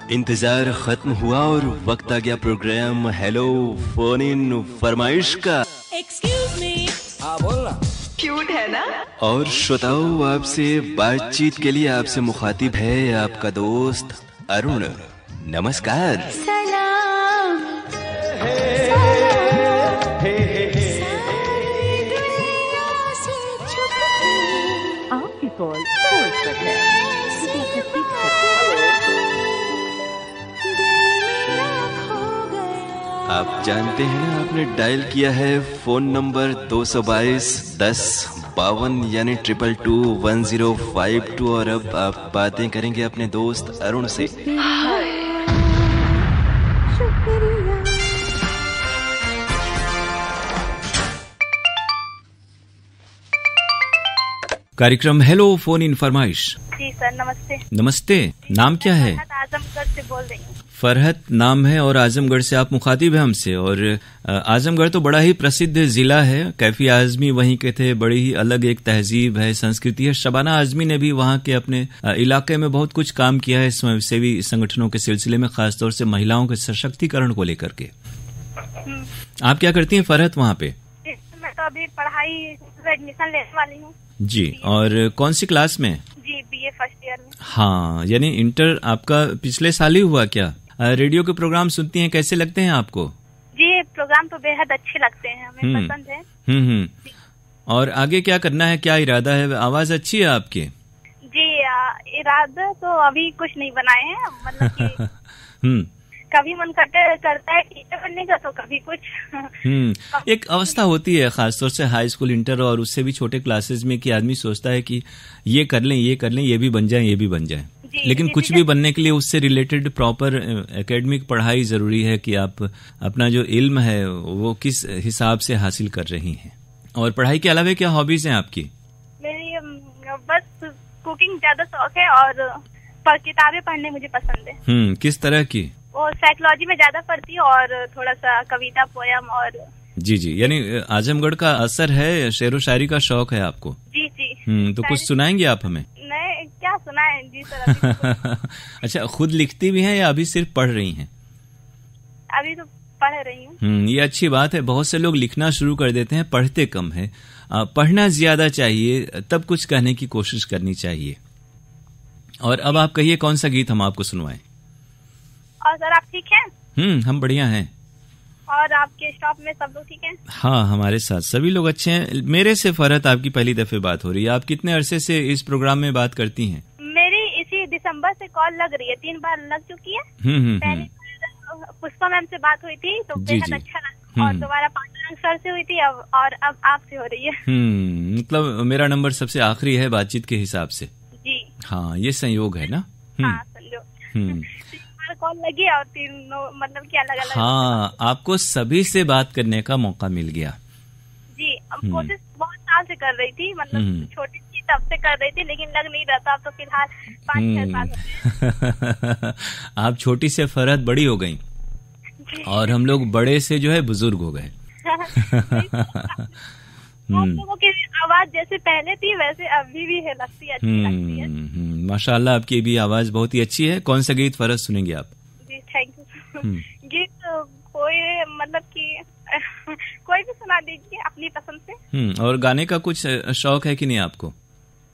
इंतजार खत्म हुआ और वक्त आ गया प्रोग्राम हेलो फोन इन फरमाइश का। Excuse me. हाँ बोलना। क्यूट है ना। और श्रोताओं, आपसे बातचीत के लिए आपसे मुखातिब है आपका दोस्त अरुण। नमस्कार। सलाम आपकी कॉल होल्ड पर है। आप जानते हैं ना, आपने डायल किया है फोन नंबर 222 10 52 यानी 2221 और अब आप बातें करेंगे अपने दोस्त अरुण से। कार्यक्रम हेलो फोन इन फरमाइश। जी सर, नमस्ते। नमस्ते, नाम क्या है? आजमगढ़ से बोल रही हूँ। फरहत नाम है और आजमगढ़ से आप मुखातिब है हमसे। और आजमगढ़ तो बड़ा ही प्रसिद्ध जिला है। कैफी आजमी वहीं के थे, बड़ी ही अलग एक तहजीब है, संस्कृति है। शबाना आजमी ने भी वहाँ के अपने इलाके में बहुत कुछ काम किया है स्वयंसेवी संगठनों के सिलसिले में, खासतौर से महिलाओं के सशक्तिकरण को लेकर के। आप क्या करती हैं फरहत वहाँ पे? मैं तो अभी पढ़ाई एडमिशन लेने वाली हूँ। जी, और कौन सी क्लास में? जी, बीए फर्स्ट ईयर में। हाँ, यानी इंटर आपका पिछले साल ही हुआ क्या? रेडियो के प्रोग्राम सुनती हैं, कैसे लगते हैं आपको? जी, प्रोग्राम तो बेहद अच्छे लगते हैं, हमें पसंद है। और आगे क्या करना है, क्या इरादा है? आवाज अच्छी है आपकी। जी, इरादा तो अभी कुछ नहीं बनाए हैं, मतलब कि कभी मन करता है टीचर बनने का, तो कभी कुछ। एक अवस्था होती है खासतौर से हाई स्कूल, इंटर और उससे भी छोटे क्लासेस में, कि आदमी सोचता है कि ये कर लें, ये कर लें, ये भी बन जाए, ये भी बन जाए। लेकिन कुछ भी बनने के लिए उससे रिलेटेड प्रॉपर एकेडमिक पढ़ाई जरूरी है कि आप अपना जो इल्म है वो किस हिसाब से हासिल कर रही हैं। और पढ़ाई के अलावा क्या हॉबीज हैं आपकी? मेरी बस कुकिंग ज्यादा शौक है और किताबें पढ़ने मुझे पसंद है। किस तरह की? वो साइकोलॉजी में ज्यादा पढ़ती हूँ और थोड़ा सा कविता, पोयम और। जी, यानी आजमगढ़ का असर है, शेरो शायरी का शौक है आपको? जी। तो कुछ सुनाएंगे आप हमें? नहीं, क्या सुनाएं जी सर। अच्छा, खुद लिखती भी हैं या अभी सिर्फ पढ़ रही हैं? अभी तो पढ़ रही हूँ। ये अच्छी बात है। बहुत से लोग लिखना शुरू कर देते हैं, पढ़ते कम है। पढ़ना ज्यादा चाहिए, तब कुछ कहने की कोशिश करनी चाहिए। और अब आप कहिए, कौन सा गीत हम आपको सुनवाएं? और सर, आप ठीक हैं? हम बढ़िया हैं। और आपके स्टाफ में सब लोग ठीक हैं? हाँ, हमारे साथ सभी लोग अच्छे हैं। मेरे से फरहत आपकी पहली दफे बात हो रही है। आप कितने अरसे से इस प्रोग्राम में बात करती हैं? मेरी इसी दिसंबर से कॉल लग रही है, 3 बार लग चुकी है। पहले पुष्पा मैम से बात हुई थी तो बेहद अच्छा लगा, और दोबारा पांडुरंग सर से हुई थी, और अब आपसे हो रही है। मतलब मेरा नंबर सबसे आखिरी है बातचीत के हिसाब से। जी हाँ, ये संयोग है ना। हाँ, संयोग। कॉल लगी और तीनों मतलब कि अलग अलग। हाँ, आपको सभी से बात करने का मौका मिल गया। जी, कोशिश बहुत साल से कर रही थी, मतलब छोटी थी तब से कर रही थी, लेकिन लग नहीं रहा था। अब तो फिलहाल 5-6 साल हो गए। आप छोटी से फरहत बड़ी हो गई और हम लोग बड़े से जो है बुजुर्ग हो गए। आप लोगों की आवाज जैसे पहले थी वैसे अभी भी है, अच्छी लगती है। माशाल्लाह, आपकी भी आवाज बहुत ही अच्छी है। कौन सा गीत फरहत सुनेंगे आप? जी, थैंक यू। गीत कोई, मतलब कि कोई भी सुना दीजिए अपनी पसंद से। और गाने का कुछ शौक है कि नहीं आपको?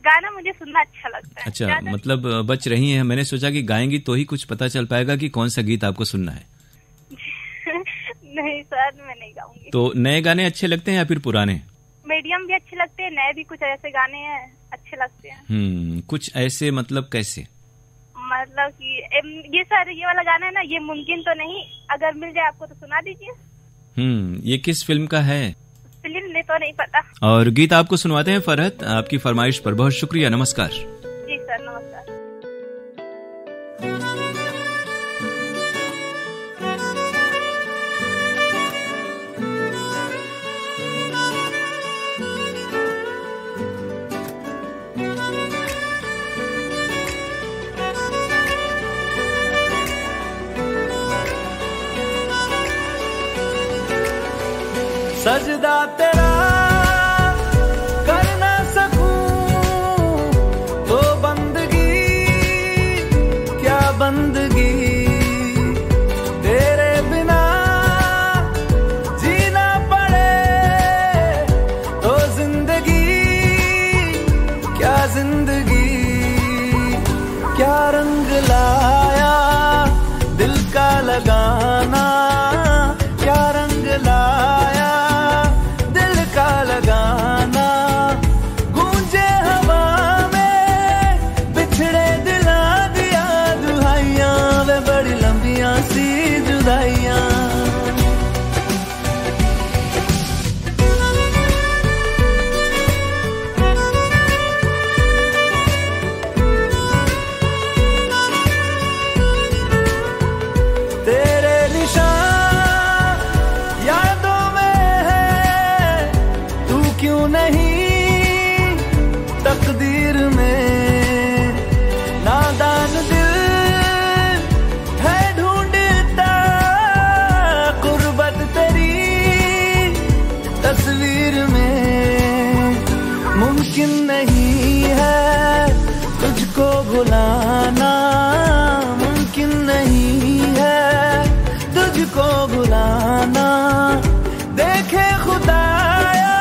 गाना मुझे सुनना अच्छा लगता है। अच्छा, मतलब बच रही हैं। मैंने सोचा कि गाएंगी तो ही कुछ पता चल पाएगा कि कौन सा गीत आपको सुनना है। नहीं सर, मैं नहीं गाऊंगी। तो नए गाने अच्छे लगते हैं या फिर पुराने? मीडियम भी अच्छे लगते हैं, नए भी कुछ ऐसे गाने हैं अच्छे लगते हैं। कुछ ऐसे मतलब कैसे? मतलब कि ये सर, ये वाला गाना है ना, ये मुमकिन तो नहीं, अगर मिल जाए आपको तो सुना दीजिए। ये किस फिल्म का है? फिल्म ने तो नहीं पता। और गीत आपको सुनवाते हैं फरहत, आपकी फरमाइश पर। बहुत शुक्रिया, नमस्कार। जी सर, नमस्कार। सजदा तेरा कर ना सकूं तो बंदगी क्या बंदगी। जिंदगी क्या रंग लाया दिल का लगाना, क्या रंग लाया दिल का लगाना। गूंजे हवा में बिछड़े दिला दिया दुहाइयां, वे बड़ी लंबियां सी जुदाइयां। तकदीर में नादान दिल है ढूंढता कुर्बत तेरी तस्वीर में। मुमकिन नहीं है तुझको भुलाना, मुमकिन नहीं है तुझको भुलाना। देखे खुदाया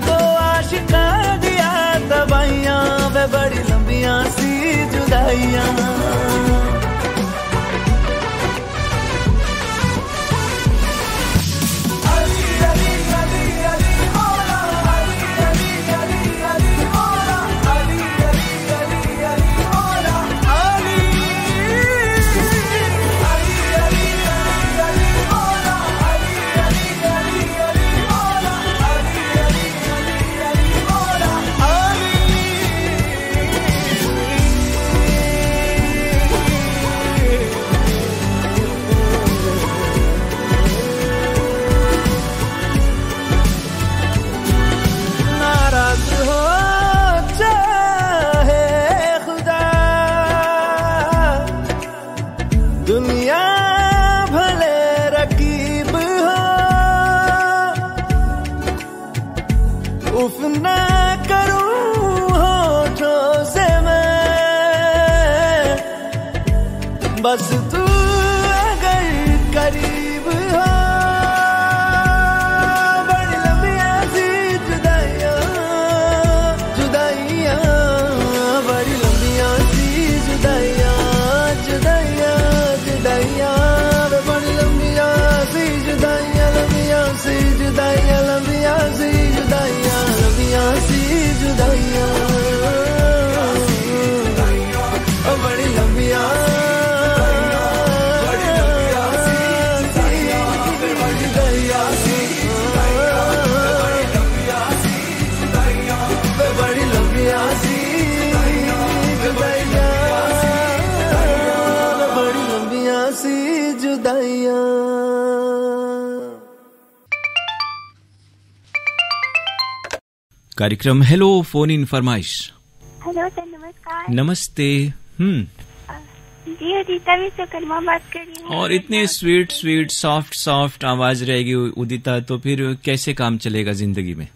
तो आशिका दिया दवाइयां, वे बड़ी लंबियां सी जुदाइयां। दुनिया भले रकीब हो, उफ ना करूं होठों से मैं, बस तू अगर करीब हो। बड़ी लंबियां सी जुदाइयां जुदाइयां, बड़ी लंबियां सी जुदाइयां जुदाइयां जुदाइयां, बड़ी लंबियां सी जुदाइयां, लंबियां सी जुदाइयां, लंबियां सी जुदाइयां, लंबियां सी जुदाइयां, बड़ी लंबियां कार्यक्रम हेलो फोन इन फरमाइश। हेलो सर, नमस्कार। नमस्ते। जी उदिता भी सुकरमा बात कर रही हूँ। और इतने स्वीट स्वीट सॉफ्ट सॉफ्ट आवाज रहेगी उदिता, तो फिर कैसे काम चलेगा जिंदगी में?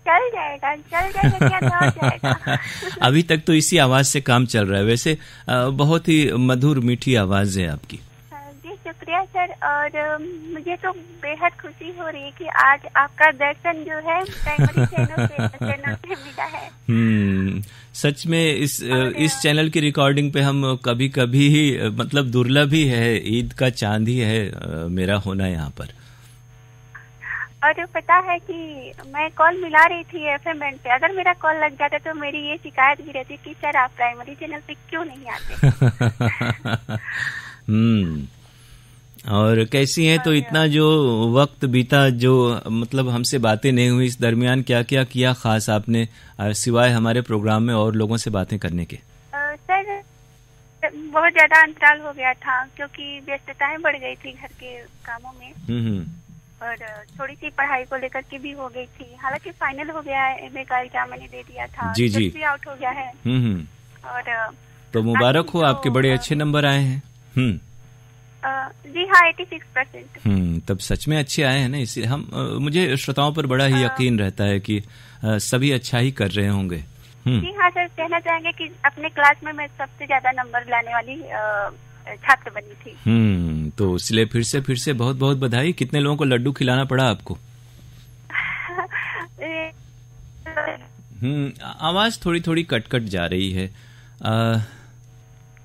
चल जाएगा क्या हो जाएगा। अभी तक तो इसी आवाज से काम चल रहा है। वैसे बहुत ही मधुर मीठी आवाज है आपकी। जी शुक्रिया सर। और मुझे तो बेहद खुशी हो रही है कि आज आपका दर्शन जो है प्राइमरी चैनल पे मिला है। सच में इस चैनल की रिकॉर्डिंग पे हम कभी कभी ही मतलब दुर्लभ ही है, ईद का चांद ही है मेरा होना यहाँ पर। और पता है कि मैं कॉल मिला रही थी एफएम बैंड पे, अगर मेरा कॉल लग जाता तो मेरी ये शिकायत भी रहती कि सर आप प्राइमरी चैनल पे क्यों नहीं आते। और कैसी हैं? तो इतना जो वक्त बीता, जो मतलब हमसे बातें नहीं हुई, इस दरमियान क्या क्या किया खास आपने सिवाय हमारे प्रोग्राम में और लोगों से बातें करने के? सर बहुत ज्यादा अंतराल हो गया था क्योंकि व्यस्तताएं बढ़ गई थी घर के कामों में। और थोड़ी सी पढ़ाई को लेकर के भी हो गई थी। हालांकि फाइनल हो गया है, एमए का एग्जाम मैंने दे दिया था। जी जी भी आउट हो गया है। और तो मुबारक हो, आपके बड़े अच्छे नंबर आए हैं। जी हाँ 86%। तब सच में अच्छे आए हैं ना। इसी हम मुझे श्रोताओं पर बड़ा ही यकीन रहता है कि सभी अच्छा ही कर रहे होंगे। जी हाँ सर, कहना चाहेंगे कि अपने क्लास में मैं सबसे ज्यादा नंबर लाने वाली छात्र बनी थी। तो इसलिए फिर से बहुत बहुत बधाई। कितने लोगों को लड्डू खिलाना पड़ा आपको? आवाज थोड़ी थोड़ी कट जा रही है।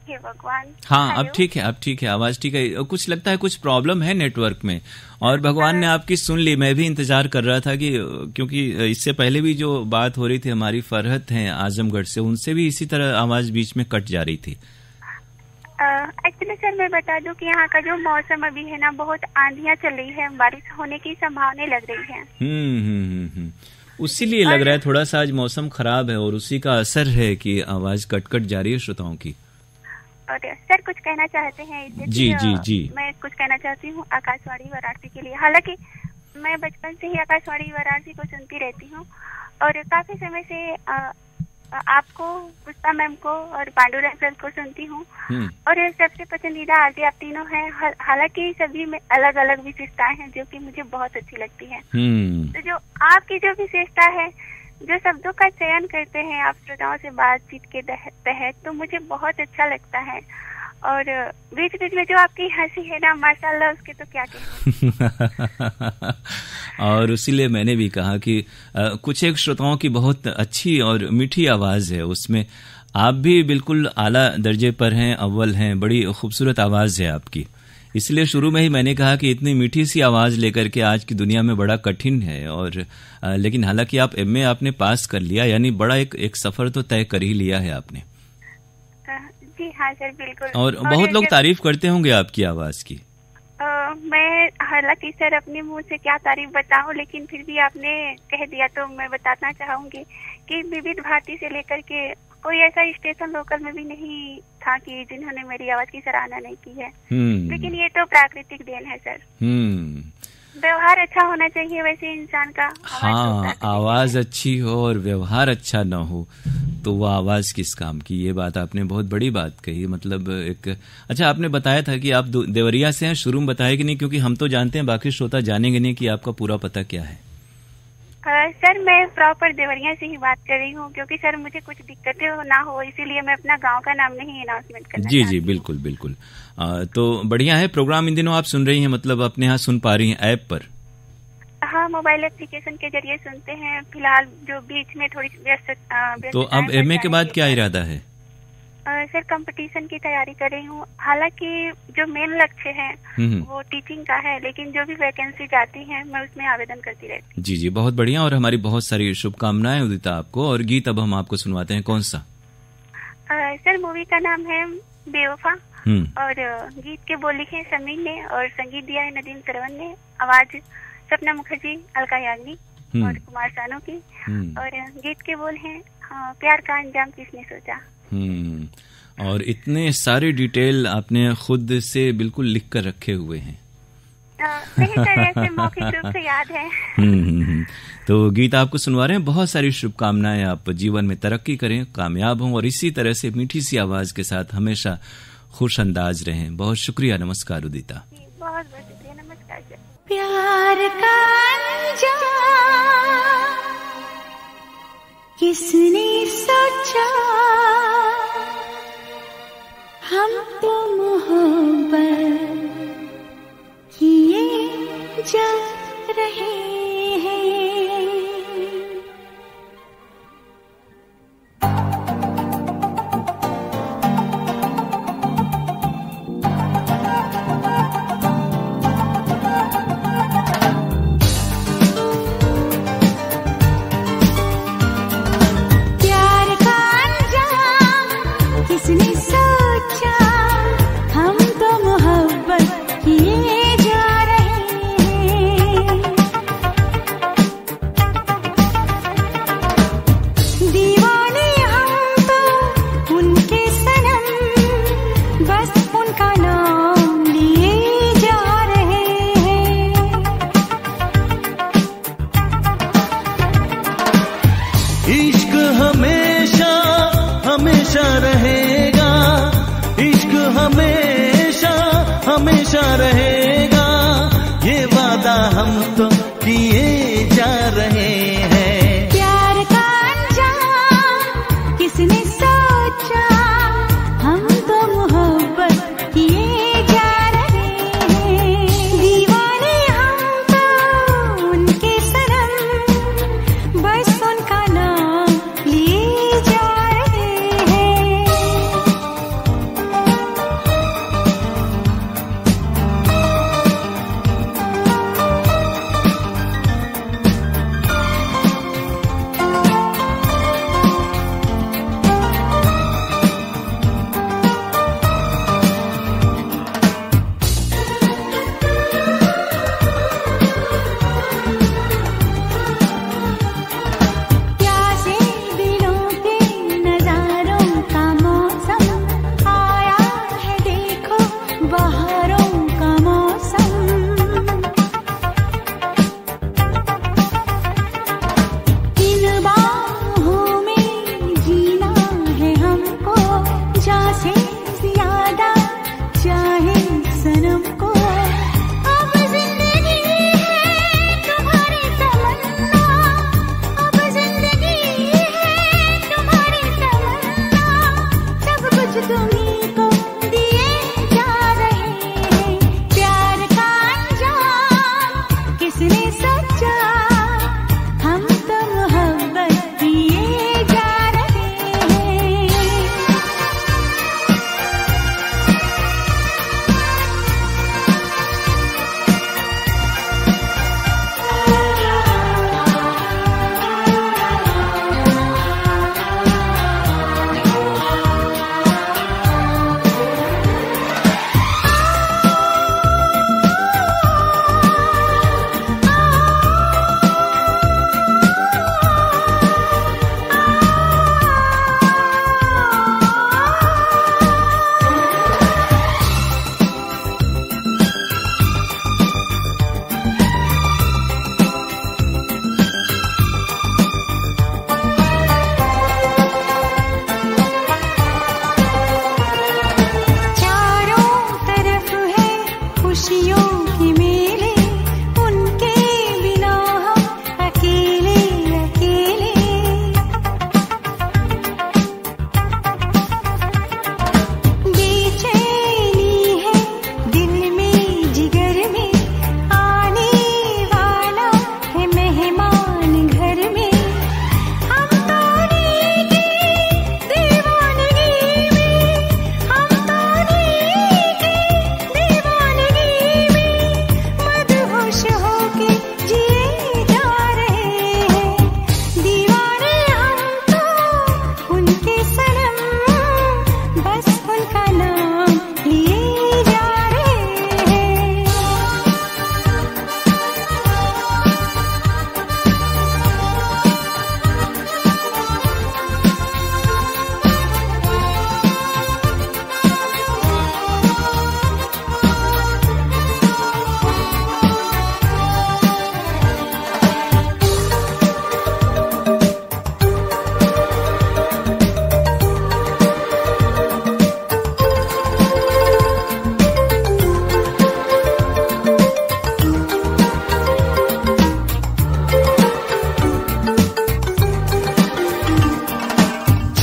हे भगवान। हाँ, अब ठीक है, आवाज ठीक है। कुछ लगता है कुछ प्रॉब्लम है नेटवर्क में, और भगवान ने आपकी सुन ली। मैं भी इंतजार कर रहा था कि क्योंकि इससे पहले भी जो बात हो रही थी हमारी फरहत हैं आजमगढ़ से, उनसे भी इसी तरह आवाज बीच में कट जा रही थी। एक्चुअली सर मैं बता दूं कि यहाँ का जो मौसम अभी है ना, बहुत आंधियां चल रही है, बारिश होने की संभावना लग रही है। उसीलिए लग रहा है थोड़ा सा आज मौसम खराब है, और उसी का असर है कि आवाज कट जा रही है श्रोताओं की। और सर कुछ कहना चाहते हैं इससे? जी। मैं कुछ कहना चाहती हूँ आकाशवाणी वाराणसी के लिए। हालांकि मैं बचपन से ही आकाशवाणी वाराणसी को सुनती रहती हूँ, और काफी समय से आपको, पुष्पा मैम को और पांडुरंग सर को सुनती हूँ, और सबसे पसंदीदा आरजे आप तीनों हैं। हालांकि सभी में अलग अलग विशेषताएं हैं जो कि मुझे बहुत अच्छी लगती है। तो जो आपकी जो विशेषता है, जो शब्दों का चयन करते हैं आप श्रोताओं से बातचीत के तहत, तो मुझे बहुत अच्छा लगता है। और बीच बीच में जो आपकी हंसी है ना, माशाल्लाह, उसके तो क्या कहूं। और इसीलिए मैंने भी कहा कि कुछ एक श्रोताओं की बहुत अच्छी और मीठी आवाज है, उसमें आप भी बिल्कुल आला दर्जे पर हैं, अव्वल हैं, बड़ी खूबसूरत आवाज है आपकी। इसलिए शुरू में ही मैंने कहा कि इतनी मीठी सी आवाज लेकर के आज की दुनिया में बड़ा कठिन है। और लेकिन हालांकि आप एमए आपने पास कर लिया, यानी बड़ा एक सफर तो तय कर ही लिया है आपने। जी हाँ सर, बिल्कुल। और बहुत लोग तारीफ करते होंगे आपकी आवाज की। मैं हालांकि सर अपने मुंह से क्या तारीफ बताऊं, लेकिन फिर भी आपने कह दिया तो मैं बताना चाहूंगी कि विविध भारती से लेकर के कोई ऐसा स्टेशन लोकल में भी नहीं था कि जिन्होंने मेरी आवाज की सराहना नहीं की है। लेकिन ये तो प्राकृतिक देन है सर। व्यवहार अच्छा होना चाहिए वैसे इंसान का। हाँ, आवाज अच्छी हो और व्यवहार अच्छा ना हो तो वो आवाज किस काम की। ये बात आपने बहुत बड़ी बात कही। मतलब एक अच्छा, आपने बताया था कि आप देवरिया से हैं, शुरू में बताया कि नहीं, क्योंकि हम तो जानते हैं, बाकी श्रोता जानेंगे नहीं कि आपका पूरा पता क्या है। सर मैं प्रॉपर देवरिया से ही बात कर रही हूँ, क्योंकि सर मुझे कुछ दिक्कतें ना हो इसीलिए मैं अपना गांव का नाम नहीं अनाउंसमेंट करना जी जी बिल्कुल बिल्कुल। तो बढ़िया है, प्रोग्राम इन दिनों आप सुन रही हैं, मतलब अपने यहाँ सुन पा रही हैं ऐप पर? हाँ, मोबाइल एप्लीकेशन के जरिए सुनते हैं। फिलहाल जो बीच में थोड़ी व्यस्त। तो अब एमए के बाद क्या इरादा है? सर कंपटीशन की तैयारी कर रही हूँ। हालांकि जो मेन लक्ष्य है वो टीचिंग का है, लेकिन जो भी वैकेंसी जाती है मैं उसमें आवेदन करती रहती हूँ। जी जी, बहुत बढ़िया, और हमारी बहुत सारी शुभकामनाएं उदिता आपको। और गीत अब हम आपको सुनवाते हैं, कौन सा? सर मूवी का नाम है बेवफा, और गीत के बोल लिखे समीर ने और संगीत दिया है नदीम सरवन ने, आवाज सपना मुखर्जी, अलका याग्निक और कुमार सानू की, और गीत के बोल हैं प्यार का अंजाम किसने सोचा। और इतने सारे डिटेल आपने खुद से बिल्कुल लिख कर रखे हुए हैं। नहीं सर, ऐसे मौखिक रूप से याद है। तो गीत आपको सुनवा रहे हैं, बहुत सारी शुभकामनाएं, आप जीवन में तरक्की करें, कामयाब हों, और इसी तरह से मीठी सी आवाज के साथ हमेशा खुश अंदाज रहें। बहुत शुक्रिया, नमस्कार उदिता। बहुत बहुत शुक्रिया, नमस्कार सर। प्यार का अंजाम किसने सोचा, हम तो मोहब्बत किए जा रहे हैं। हमेशा रहेगा, ये वादा हम तो किए जा रहे हैं। प्यार का अंजाम किसने सोचा, हम तो मोहब्बत किए जा रहे हैं। दीवाने हम तो उनके सनम, बस उनका नाम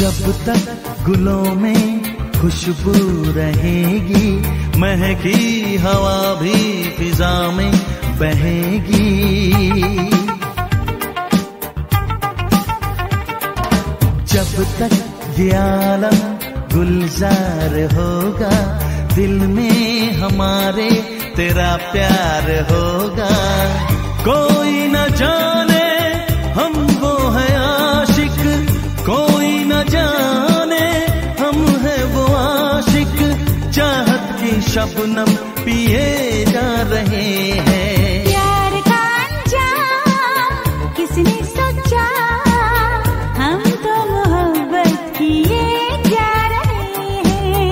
जब तक गुलों में खुशबू रहेगी, महकी हवा भी फिजा में बहेगी। जब तक ये आलम गुलजार होगा, दिल में हमारे तेरा प्यार होगा। कोई न जाने हम वो है आशिक, कोई न जाने हम है वो आशिक, चाहत की शबनम पिए जा रहे हैं। प्यार का अंजाम किसने सोचा, हम तो मोहब्बत किए जा रहे हैं।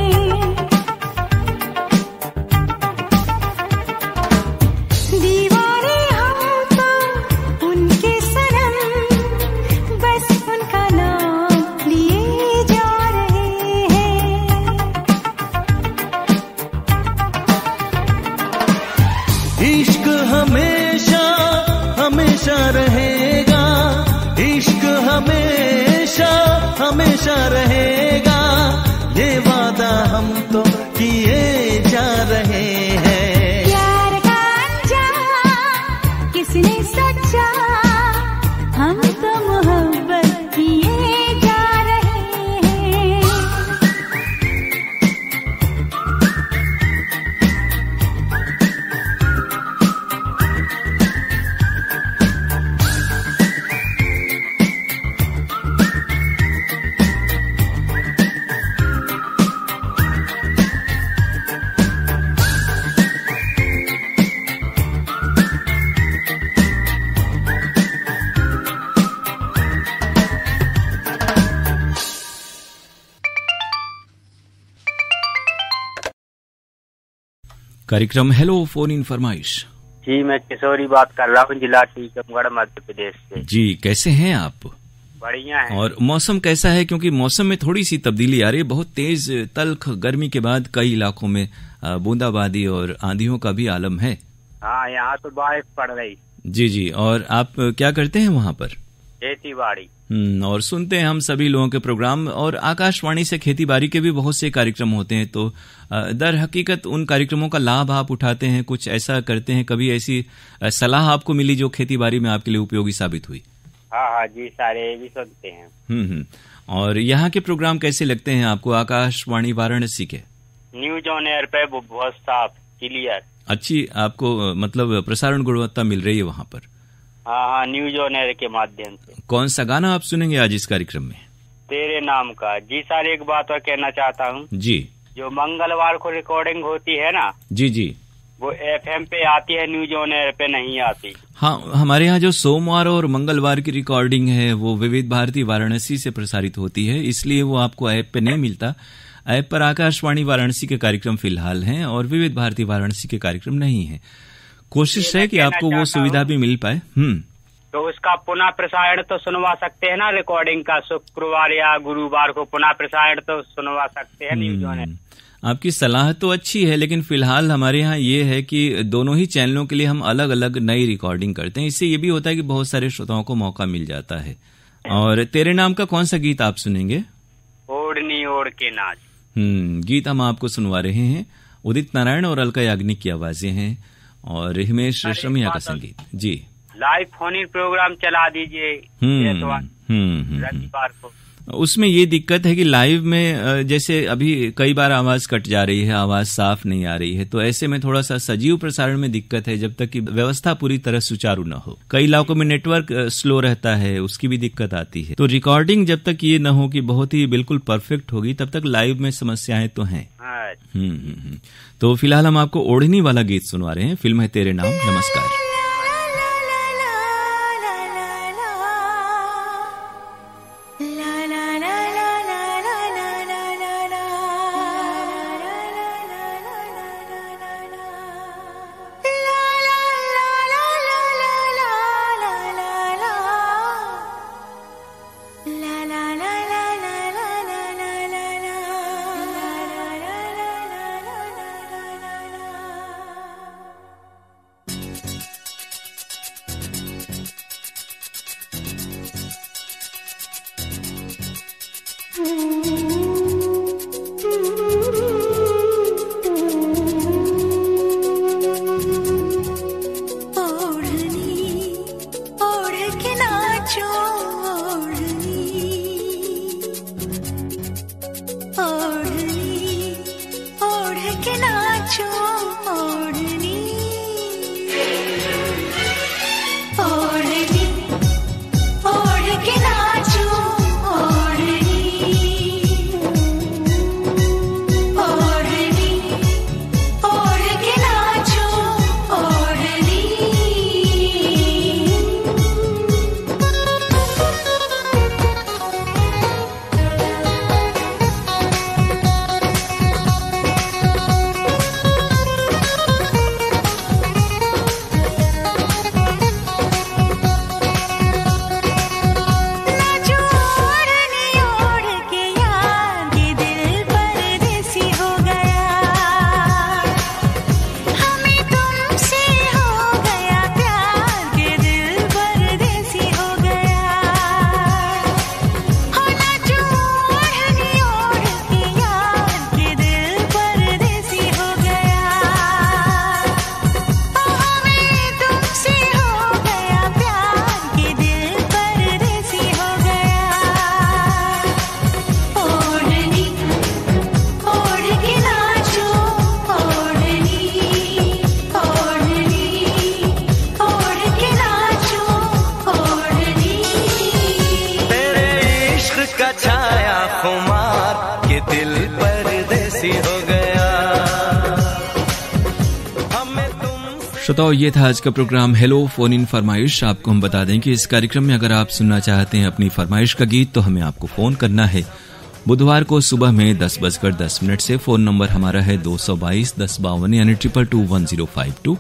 दीवाने हम तो उनके सनम, बस उनका नाम लिए जा रहे हैं। इश्क हमेशा हमेशा रहेगा, इश्क हमेशा हमेशा रहेगा, ये वादा हम तो किए जा रहे हैं। प्यार का अंजाम किसने सोचा, हम तो मोहब्बत किए जा रहे हैं। कार्यक्रम हेलो फोन इन फरमाइश। जी, मैं किशोरी बात कर रहा हूँ, जिला टीकमगढ़ मध्य प्रदेश से। जी, कैसे हैं आप? बढ़िया है। और मौसम कैसा है? क्योंकि मौसम में थोड़ी सी तब्दीली आ रही है। बहुत तेज तल्ख गर्मी के बाद कई इलाकों में बूंदाबांदी और आंधियों का भी आलम है। हाँ, यहाँ तो बारिश पड़ रही। जी जी। और आप क्या करते हैं वहाँ पर? खेती बाड़ी। और सुनते हैं हम सभी लोगों के प्रोग्राम, और आकाशवाणी से खेती बाड़ी के भी बहुत से कार्यक्रम होते हैं, तो दर हकीकत उन कार्यक्रमों का लाभ आप उठाते हैं, कुछ ऐसा करते हैं? कभी ऐसी सलाह आपको मिली जो खेती बाड़ी में आपके लिए उपयोगी साबित हुई? हाँ जी, सारे भी सुनते हैं। और यहाँ के प्रोग्राम कैसे लगते हैं आपको, आकाशवाणी वाराणसी के? न्यूज ऑन एयर पे बहुत साफ क्लियर। अच्छी आपको मतलब प्रसारण गुणवत्ता मिल रही है वहाँ पर? हाँ, न्यूज ऑन एयर के माध्यम से। कौन सा गाना आप सुनेंगे आज इस कार्यक्रम में? तेरे नाम का। जी सर, एक बात और कहना चाहता हूँ। जी। जो मंगलवार को रिकॉर्डिंग होती है ना, जी जी, वो FM पे आती है, न्यूज ऑन एयर पे नहीं आती। हाँ, हमारे यहाँ जो सोमवार और मंगलवार की रिकॉर्डिंग है वो विविध भारती वाराणसी से प्रसारित होती है, इसलिए वो आपको ऐप पे नहीं मिलता। ऐप पर आकाशवाणी वाराणसी के कार्यक्रम फिलहाल हैं और विविध भारती वाराणसी के कार्यक्रम नहीं है। कोशिश है कि आपको वो सुविधा भी मिल पाए। तो उसका पुनः प्रसारण तो सुनवा सकते हैं ना, रिकॉर्डिंग का शुक्रवार या गुरुवार को पुनः प्रसारण तो सुनवा सकते हैं न्यूज ऑन एयर। आपकी सलाह तो अच्छी है, लेकिन फिलहाल हमारे यहाँ ये है कि दोनों ही चैनलों के लिए हम अलग अलग नई रिकॉर्डिंग करते हैं। इससे ये भी होता है कि बहुत सारे श्रोताओं को मौका मिल जाता है। और तेरे नाम का कौन सा गीत आप सुनेंगे? ओढ़नी ओढ़ के नाच। गीत हम आपको सुनवा रहे हैं। उदित नारायण और अलका याग्निक की आवाजें हैं और हिमेश रेशमिया का संगीत। जी, लाइव फोन इन प्रोग्राम चला दीजिए रविवार को। उसमें ये दिक्कत है कि लाइव में जैसे अभी कई बार आवाज कट जा रही है, आवाज साफ नहीं आ रही है, तो ऐसे में थोड़ा सा सजीव प्रसारण में दिक्कत है जब तक कि व्यवस्था पूरी तरह सुचारू न हो। कई इलाकों में नेटवर्क स्लो रहता है, उसकी भी दिक्कत आती है। तो रिकॉर्डिंग जब तक ये न हो कि बहुत ही बिल्कुल परफेक्ट होगी, तब तक लाइव में समस्याएं तो हैं। तो फिलहाल हम आपको ओढ़नी वाला गीत सुनवा रहे हैं। फिल्म है तेरे नाम। नमस्कार। छाया खुमार के दिल परदेसी हो गया। श्रोताओं, ये था आज का प्रोग्राम हेलो फोन इन फरमाइश। आपको हम बता दें कि इस कार्यक्रम में अगर आप सुनना चाहते हैं अपनी फरमाइश का गीत तो हमें आपको फोन करना है बुधवार को सुबह में 10:10 से। फोन नंबर हमारा है 222-1052 यानी 221052।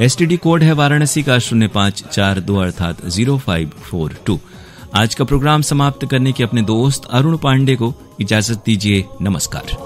STD कोड है वाराणसी का 0542 अर्थात 0542। आज का प्रोग्राम समाप्त करने के अपने दोस्त अरुण पांडे को इजाजत दीजिए। नमस्कार।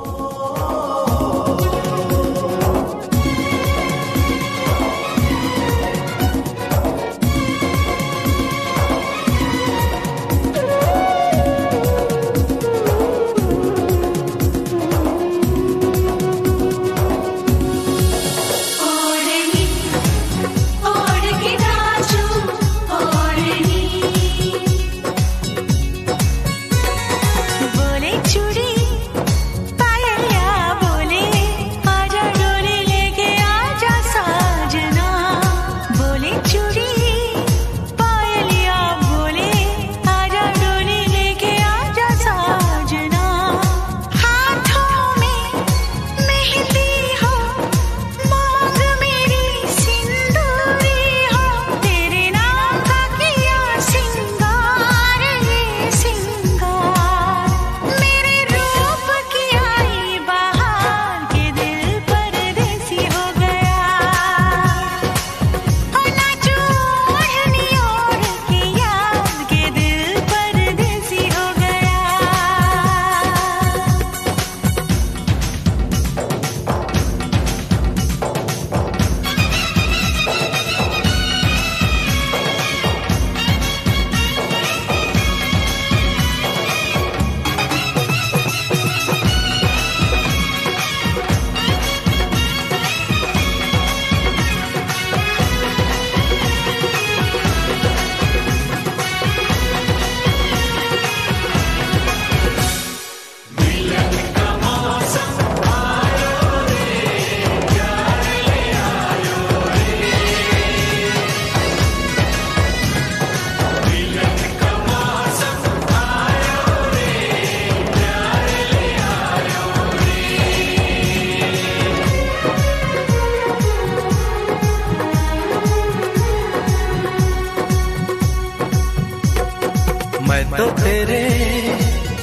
तो तेरे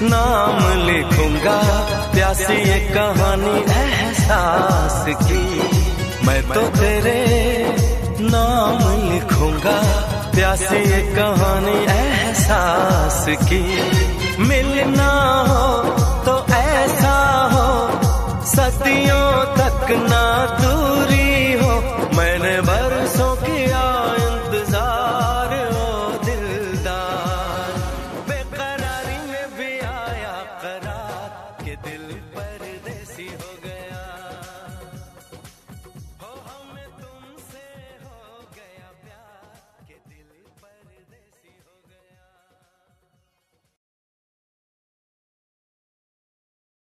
नाम लिखूंगा प्यासी ये कहानी एहसास की। मैं तो तेरे नाम लिखूंगा प्यासी ये कहानी एहसास की। मिलना हो तो ऐसा हो सदियों तक ना